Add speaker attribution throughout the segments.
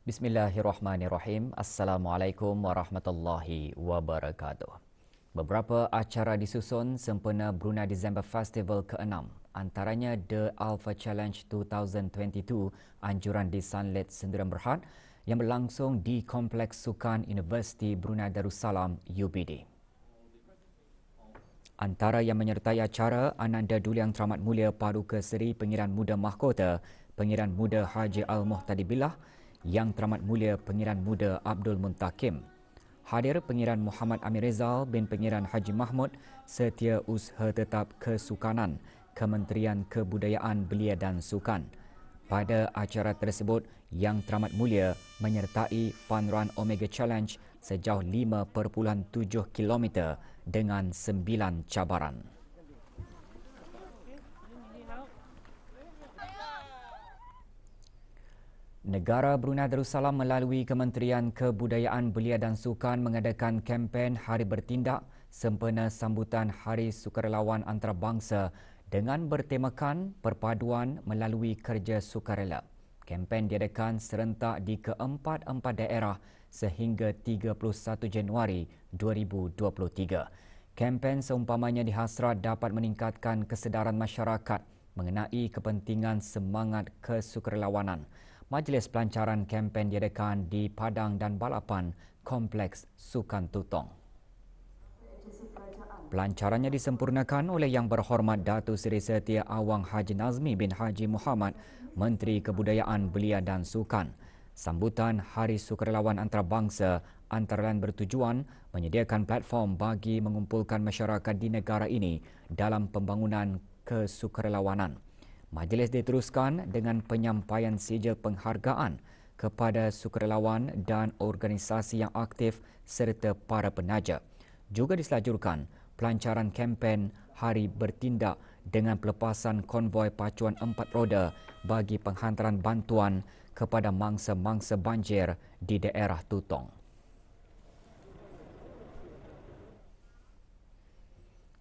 Speaker 1: Bismillahirrahmanirrahim. Assalamualaikum warahmatullahi wabarakatuh. Beberapa acara disusun sempena Brunei December Festival ke-6, antaranya The Alpha Challenge 2022 anjuran di Sunlit Sendirian Berhad yang berlangsung di Kompleks Sukan Universiti Brunei Darussalam UBD. Antara yang menyertai acara, Ananda Duli Yang Teramat Mulia Paduka Seri Pengiran Muda Mahkota, Pengiran Muda Haji Al-Muhtadi Billah, Yang Teramat Mulia Pengiran Muda Abdul Muntakim. Hadir Pengiran Muhammad Amir Rizal bin Pengiran Haji Mahmud, Setiausaha Tetap Kesukanan, Kementerian Kebudayaan Belia dan Sukan. Pada acara tersebut, Yang Teramat Mulia menyertai Fun Run Omega Challenge sejauh 5.7 km dengan 9 cabaran. Negara Brunei Darussalam melalui Kementerian Kebudayaan Belia dan Sukan mengadakan kempen Hari Bertindak sempena sambutan Hari Sukarelawan Antarabangsa dengan bertemakan perpaduan melalui kerja sukarela. Kempen diadakan serentak di keempat-empat daerah sehingga 31 Januari 2023. Kempen seumpamanya dihasrat dapat meningkatkan kesedaran masyarakat mengenai kepentingan semangat kesukarelawanan. Majlis pelancaran kempen diadakan di Padang dan Balapan Kompleks Sukan Tutong. Pelancarannya disempurnakan oleh Yang Berhormat Datuk Seri Setia Awang Haji Nazmi bin Haji Muhammad, Menteri Kebudayaan Belia dan Sukan. Sambutan Hari Sukarelawan Antarabangsa antara lain bertujuan menyediakan platform bagi mengumpulkan masyarakat di negara ini dalam pembangunan kesukarelawanan. Majlis diteruskan dengan penyampaian sijil penghargaan kepada sukarelawan dan organisasi yang aktif serta para penaja. Juga diselajurkan pelancaran kempen Hari Bertindak dengan pelepasan konvoi pacuan 4 roda bagi penghantaran bantuan kepada mangsa-mangsa banjir di daerah Tutong.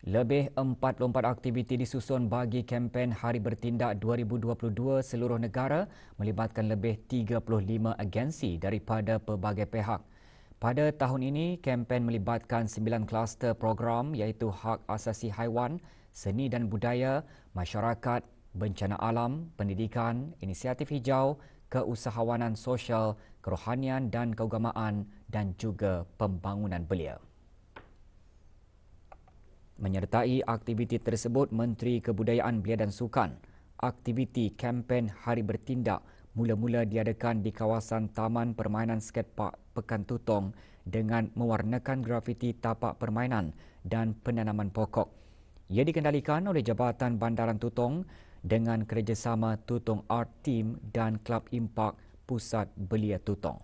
Speaker 1: Lebih 44 aktiviti disusun bagi kempen Hari Bertindak 2022 seluruh negara melibatkan lebih 35 agensi daripada pelbagai pihak. Pada tahun ini, kempen melibatkan 9 kluster program iaitu hak asasi haiwan, seni dan budaya, masyarakat, bencana alam, pendidikan, inisiatif hijau, keusahawanan sosial, kerohanian dan keagamaan dan juga pembangunan belia. Menyertai aktiviti tersebut Menteri Kebudayaan Belia dan Sukan. Aktiviti kempen Hari Bertindak mula-mula diadakan di kawasan Taman Permainan Skatepark Pekan Tutong dengan mewarnakan grafiti tapak permainan dan penanaman pokok. Ia dikendalikan oleh Jabatan Bandaran Tutong dengan kerjasama Tutong Art Team dan Klub Impak Pusat Belia Tutong.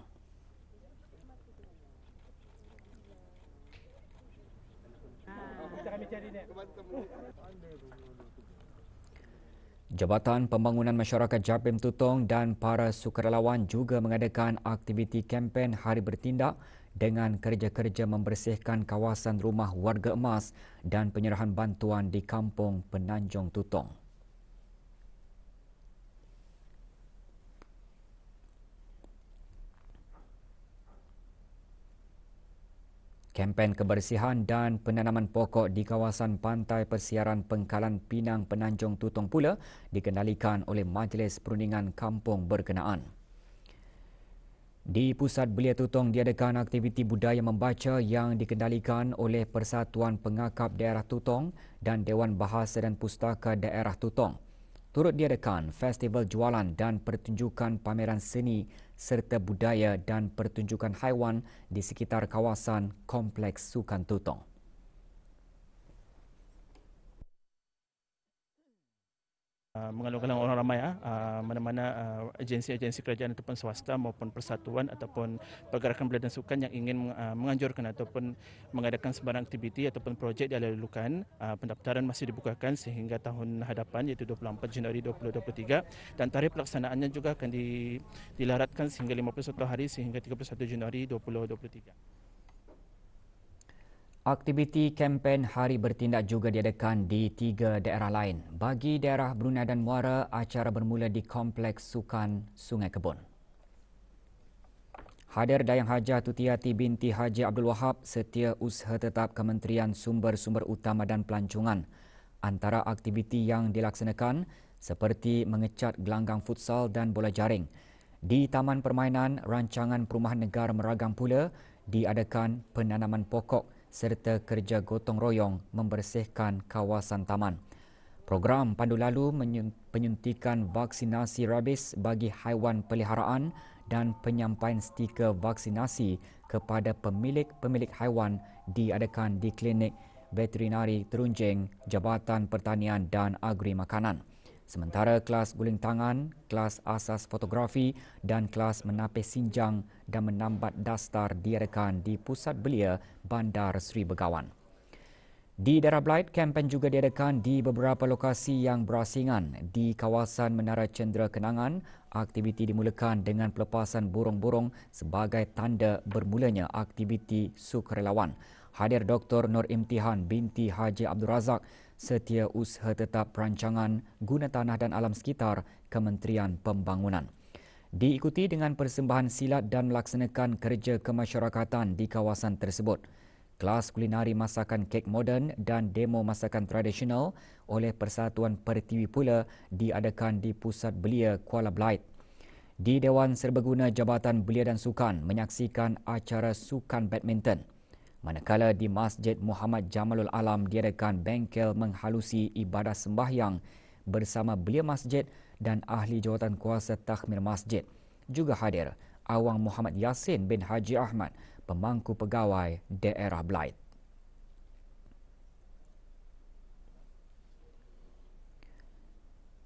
Speaker 1: Jabatan Pembangunan Masyarakat JAPIM Tutong dan para sukarelawan juga mengadakan aktiviti kempen Hari Bertindak dengan kerja-kerja membersihkan kawasan rumah warga emas dan penyerahan bantuan di Kampung Penanjung Tutong. Kempen kebersihan dan penanaman pokok di kawasan Pantai Persiaran Pengkalan Pinang Penanjung Tutong pula dikendalikan oleh Majlis Perundingan Kampung berkenaan. Di Pusat Belia Tutong diadakan aktiviti budaya membaca yang dikendalikan oleh Persatuan Pengakap Daerah Tutong dan Dewan Bahasa dan Pustaka Daerah Tutong. Turut diadakan festival jualan dan pertunjukan pameran seni serta budaya dan pertunjukan haiwan di sekitar kawasan Kompleks Sukan Tutong.
Speaker 2: Menggalung-galung orang ramai, mana-mana agensi-agensi kerajaan ataupun swasta maupun persatuan ataupun pergerakan belia dan sukan yang ingin menganjurkan ataupun mengadakan sebarang aktiviti ataupun projek dilalukan. Pendaftaran masih dibukakan sehingga tahun hadapan iaitu 24 Januari 2023 dan tarikh pelaksanaannya juga akan dilaratkan sehingga 51 hari sehingga 31 Januari 2023.
Speaker 1: Aktiviti kempen Hari Bertindak juga diadakan di 3 daerah lain. Bagi daerah Brunei dan Muara, acara bermula di Kompleks Sukan Sungai Kebun. Hadir Dayang Haja Tutiati binti Haji Abdul Wahab, Setiausaha Tetap Kementerian Sumber-Sumber Utama dan Pelancongan. Antara aktiviti yang dilaksanakan seperti mengecat gelanggang futsal dan bola jaring. Di Taman Permainan Rancangan Perumahan Negara Meragam pula diadakan penanaman pokok serta kerja gotong royong membersihkan kawasan taman. Program pandu lalu penyuntikan vaksinasi rabis bagi haiwan peliharaan dan penyampaian stiker vaksinasi kepada pemilik-pemilik haiwan diadakan di Klinik Veterinari Terunjing, Jabatan Pertanian dan Agri Makanan. Sementara kelas guling tangan, kelas asas fotografi dan kelas menapis sinjang dan menambat dastar diadakan di Pusat Belia Bandar Seri Begawan. Di daerah Blight, kempen juga diadakan di beberapa lokasi yang berasingan. Di kawasan Menara Cendera Kenangan, aktiviti dimulakan dengan pelepasan burung-burung sebagai tanda bermulanya aktiviti sukarelawan. Hadir Dr. Nur Imtihan binti Haji Abdul Razak, Setiausaha Tetap Perancangan Guna Tanah dan Alam Sekitar, Kementerian Pembangunan. Diikuti dengan persembahan silat dan melaksanakan kerja kemasyarakatan di kawasan tersebut. Kelas kulinari masakan kek moden dan demo masakan tradisional oleh Persatuan Pertiwi pula diadakan di Pusat Belia Kuala Blight. Di Dewan Serbaguna Jabatan Belia dan Sukan menyaksikan acara sukan badminton. Manakala di Masjid Muhammad Jamalul Alam diadakan bengkel menghalusi ibadah sembahyang bersama Belia Masjid dan Ahli Jawatan Kuasa Takhmir Masjid. Juga hadir Awang Muhammad Yassin bin Haji Ahmad, pemangku pegawai daerah Blight.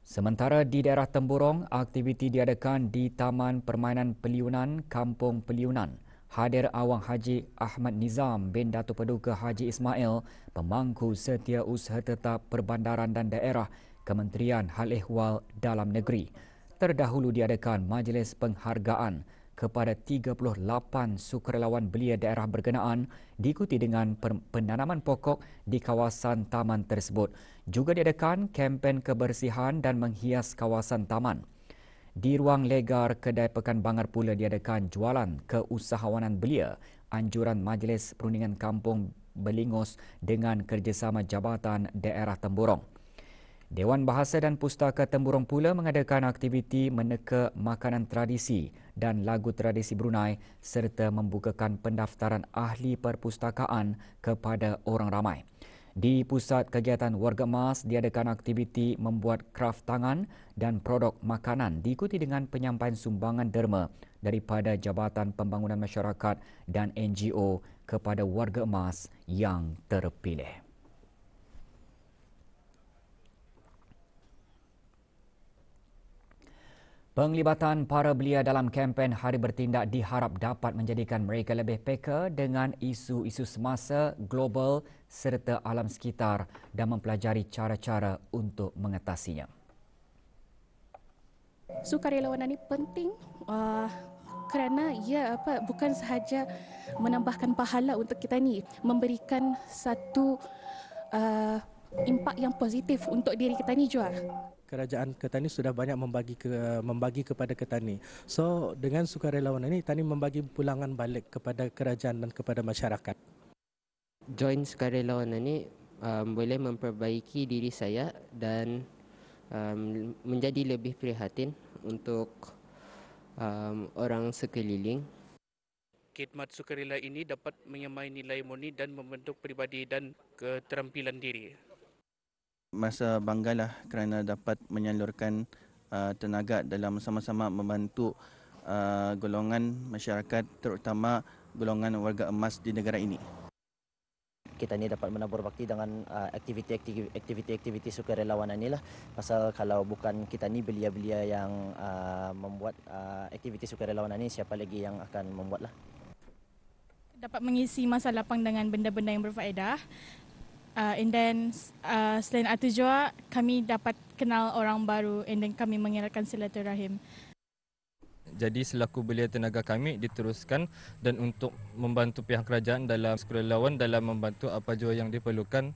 Speaker 1: Sementara di daerah Temburong, aktiviti diadakan di Taman Permainan Peliunan Kampung Peliunan. Hadir Awang Haji Ahmad Nizam bin Datuk Paduka Haji Ismail, pemangku Setiausaha Tetap Perbandaran dan Daerah, Kementerian Hal Ehwal Dalam Negeri. Terdahulu diadakan majlis penghargaan kepada 38 sukarelawan belia daerah berkenaan diikuti dengan penanaman pokok di kawasan taman tersebut. Juga diadakan kempen kebersihan dan menghias kawasan taman. Di ruang legar Kedai Pekan Bangar pula diadakan jualan keusahawanan belia, anjuran Majlis Perundingan Kampung Belingos dengan kerjasama Jabatan Daerah Temburong. Dewan Bahasa dan Pustaka Temburong pula mengadakan aktiviti meneka makanan tradisi dan lagu tradisi Brunei serta membukakan pendaftaran ahli perpustakaan kepada orang ramai. Di Pusat Kegiatan Warga Emas diadakan aktiviti membuat kraf tangan dan produk makanan diikuti dengan penyampaian sumbangan derma daripada Jabatan Pembangunan Masyarakat dan NGO kepada warga emas yang terpilih. Penglibatan para belia dalam kempen Hari Bertindak diharap dapat menjadikan mereka lebih peka dengan isu-isu semasa, global serta alam sekitar dan mempelajari cara-cara untuk mengatasinya.
Speaker 3: Sukarelawanan ini penting kerana ia bukan sahaja menambahkan pahala untuk kita ni, memberikan satu impak yang positif untuk diri kita ni juga.
Speaker 2: Kerajaan Ketani sudah banyak membagi kepada Ketani. So dengan sukarelawan ini, Tani membagi pulangan balik kepada kerajaan dan kepada masyarakat.
Speaker 4: Join sukarelawan ini boleh memperbaiki diri saya dan menjadi lebih prihatin untuk orang sekeliling.
Speaker 5: Khidmat sukarela ini dapat menyamai nilai murni dan membentuk peribadi dan keterampilan diri.
Speaker 6: Merasa banggalah kerana dapat menyalurkan tenaga dalam sama-sama membantu golongan masyarakat, terutama golongan warga emas di negara ini.
Speaker 7: Kita ni dapat menabur bakti dengan aktiviti sukarelawanan inilah. Pasal kalau bukan kita ni belia-belia yang membuat aktiviti sukarelawanan ini, siapa lagi yang akan membuatlah.
Speaker 3: Dapat mengisi masa lapang dengan benda-benda yang berfaedah. And then selain itu juga kami dapat kenal orang baru and then kami mengeratkan silaturahim.
Speaker 8: Jadi selaku belia tenaga kami diteruskan dan untuk membantu pihak kerajaan dalam sukarelawan dalam membantu apa jua yang diperlukan.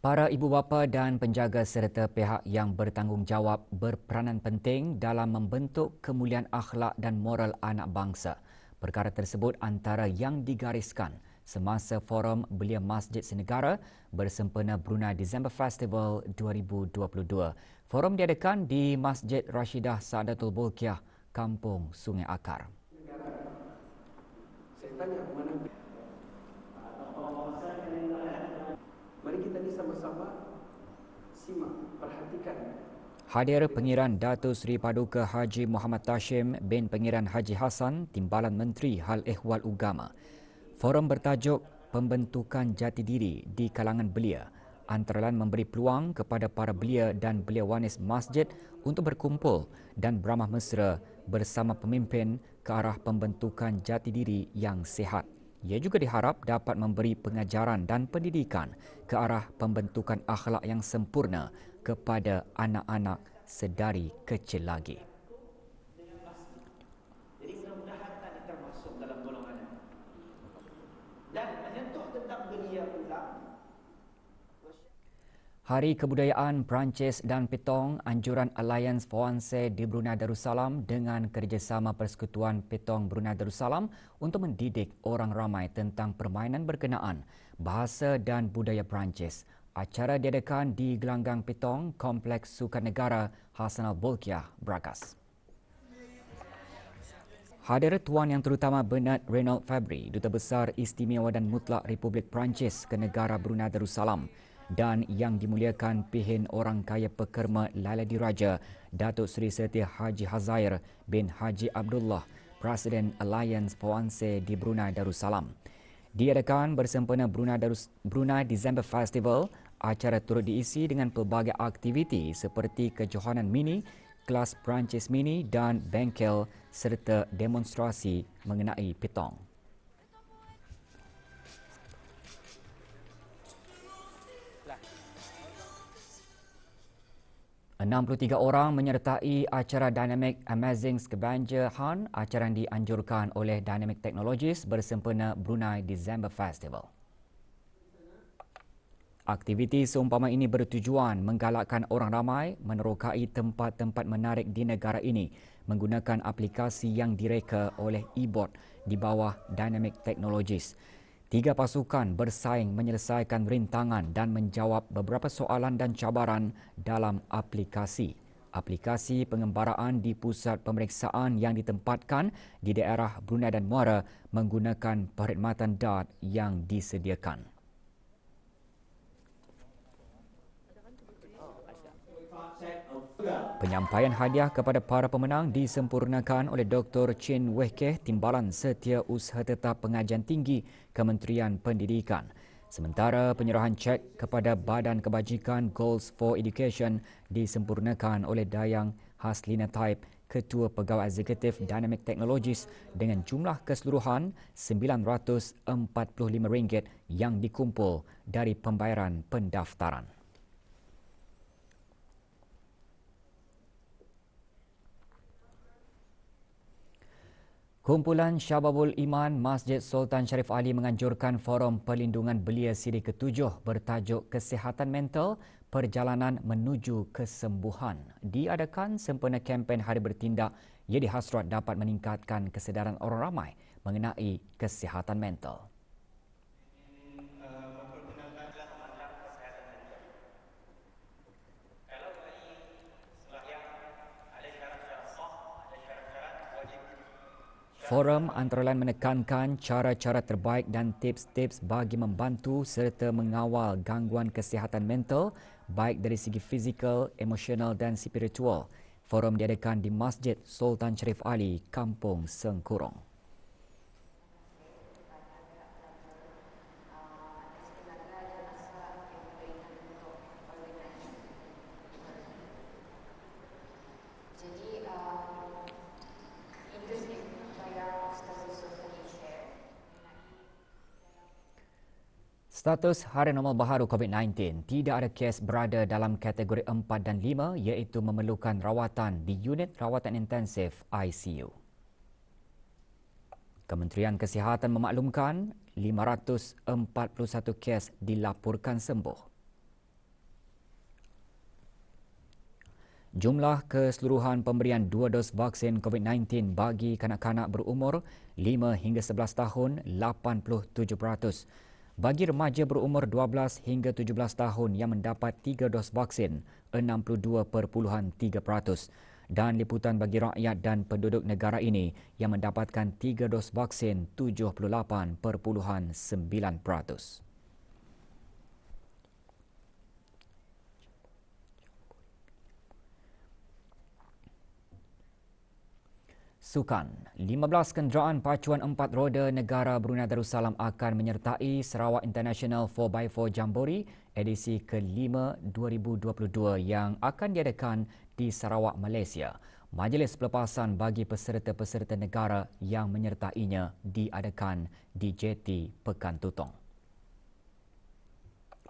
Speaker 1: Para ibu bapa dan penjaga serta pihak yang bertanggungjawab berperanan penting dalam membentuk kemuliaan akhlak dan moral anak bangsa. Perkara tersebut antara yang digariskan semasa Forum Belia Masjid Senegara bersempena Brunei December Festival 2022. Forum diadakan di Masjid Rashidah Saadatul Bolkiah, Kampung Sungai Akar.
Speaker 9: Mari kita ni sama-sama simak, perhatikan.
Speaker 1: Hadir Pengiran Datuk Seri Paduka Haji Muhammad Tashim bin Pengiran Haji Hassan, Timbalan Menteri Hal Ehwal Ugama. Forum bertajuk Pembentukan Jati Diri di Kalangan Belia, antara lain memberi peluang kepada para belia dan belia wanis masjid untuk berkumpul dan beramah mesra bersama pemimpin ke arah pembentukan jati diri yang sihat. Ia juga diharap dapat memberi pengajaran dan pendidikan ke arah pembentukan akhlak yang sempurna kepada anak-anak sedari kecil lagi.
Speaker 9: Jadi mudah-mudahan tak termasuk dalam golongan ini. Dan menyentuh tentang belia pula.
Speaker 1: Hari Kebudayaan Perancis dan Petong, anjuran Alliance Forense di Brunei Darussalam dengan kerjasama Persekutuan Petong Brunei Darussalam untuk mendidik orang ramai tentang permainan berkenaan bahasa dan budaya Perancis. Acara diadakan di Gelanggang Petong, Kompleks Sukan Negara Hassanal Bolkiah, Brakas. Hadir Tuan Yang Terutama Bernard Reynald Fabry, Duta Besar Istimewa dan Mutlak Republik Perancis ke Negara Brunei Darussalam, dan yang dimuliakan Pihin Orang Kaya Pekerma Laila Diraja, Datuk Seri Setia Haji Hazair bin Haji Abdullah, Presiden Alliance Forense di Brunei Darussalam. Diadakan bersempena Brunei December Festival, acara turut diisi dengan pelbagai aktiviti seperti kejohanan mini, kelas Perancis mini dan bengkel serta demonstrasi mengenai petong. Tiga orang menyertai acara Dynamic Amazing Scavenger Hunt, acara yang dianjurkan oleh Dynamic Technologies bersempena Brunei December Festival. Aktiviti seumpama ini bertujuan menggalakkan orang ramai menerokai tempat-tempat menarik di negara ini menggunakan aplikasi yang direka oleh e-bot di bawah Dynamic Technologies. 3 pasukan bersaing menyelesaikan rintangan dan menjawab beberapa soalan dan cabaran dalam aplikasi. Aplikasi pengembaraan di pusat pemeriksaan yang ditempatkan di daerah Brunei dan Muara menggunakan perkhidmatan DART yang disediakan. Penyampaian hadiah kepada para pemenang disempurnakan oleh Dr. Chin Weh Keh, Timbalan Setia Usaha Tetap Pengajian Tinggi Kementerian Pendidikan. Sementara penyerahan cek kepada Badan Kebajikan Goals for Education disempurnakan oleh Dayang Haslina Taib, Ketua Pegawai Eksekutif Dynamic Technologies dengan jumlah keseluruhan RM945 yang dikumpul dari pembayaran pendaftaran. Kumpulan Syababul Iman Masjid Sultan Sharif Ali menganjurkan Forum Perlindungan Belia Siri ke-7 bertajuk Kesihatan Mental Perjalanan Menuju Kesembuhan diadakan sempena kempen Hari Bertindak ia dihasrat dapat meningkatkan kesedaran orang ramai mengenai kesihatan mental. Forum antara lain menekankan cara-cara terbaik dan tips-tips bagi membantu serta mengawal gangguan kesihatan mental baik dari segi fizikal, emosional dan spiritual. Forum diadakan di Masjid Sultan Sharif Ali, Kampung Sengkurong. Status harian normal baharu COVID-19, tidak ada kes berada dalam kategori 4 dan 5 iaitu memerlukan rawatan di unit rawatan intensif ICU. Kementerian Kesihatan memaklumkan 541 kes dilaporkan sembuh. Jumlah keseluruhan pemberian 2 dos vaksin COVID-19 bagi kanak-kanak berumur 5 hingga 11 tahun 87%. Bagi remaja berumur 12 hingga 17 tahun yang mendapat 3 dos vaksin 62.3%. Dan liputan bagi rakyat dan penduduk negara ini yang mendapatkan 3 dos vaksin 78.9%. Sukan. 15 kenderaan pacuan 4 roda negara Brunei Darussalam akan menyertai Sarawak International 4x4 Jambori edisi ke-5 2022 yang akan diadakan di Sarawak, Malaysia. Majlis pelepasan bagi peserta-peserta negara yang menyertainya diadakan di JT Pekan Tutong.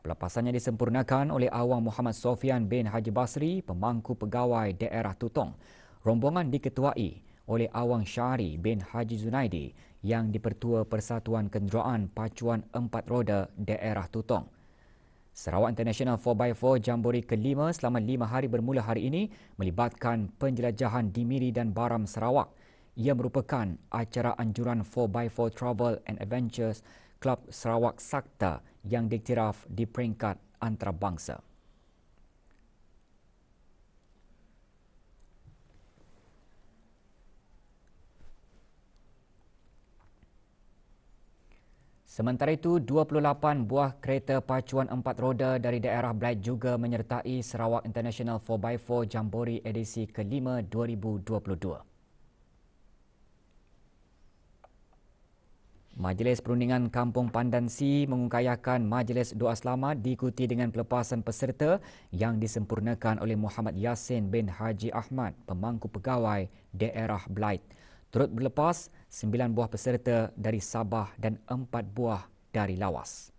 Speaker 1: Pelepasannya disempurnakan oleh Awang Muhammad Sofian bin Haji Basri, pemangku pegawai daerah Tutong. Rombongan diketuai oleh Awang Syahri bin Haji Zunaidi yang dipertua Persatuan Kenderaan Pacuan 4 Roda Daerah Tutong. Sarawak International 4x4 Jambori ke-5 selama 5 hari bermula hari ini melibatkan penjelajahan di Miri dan Baram, Sarawak. Ia merupakan acara anjuran 4x4 Travel and Adventures Club Sarawak Sakta yang diiktiraf di peringkat antarabangsa. Sementara itu, 28 buah kereta pacuan 4 roda dari daerah Blight juga menyertai Sarawak International 4x4 Jambori edisi ke-5 2022. Majlis Perundingan Kampung Pandan-Si mengungkayakan majlis doa selamat diikuti dengan pelepasan peserta yang disempurnakan oleh Muhammad Yassin bin Haji Ahmad, pemangku pegawai daerah Blight. Turut berlepas 9 buah peserta dari Sabah dan 4 buah dari Lawas.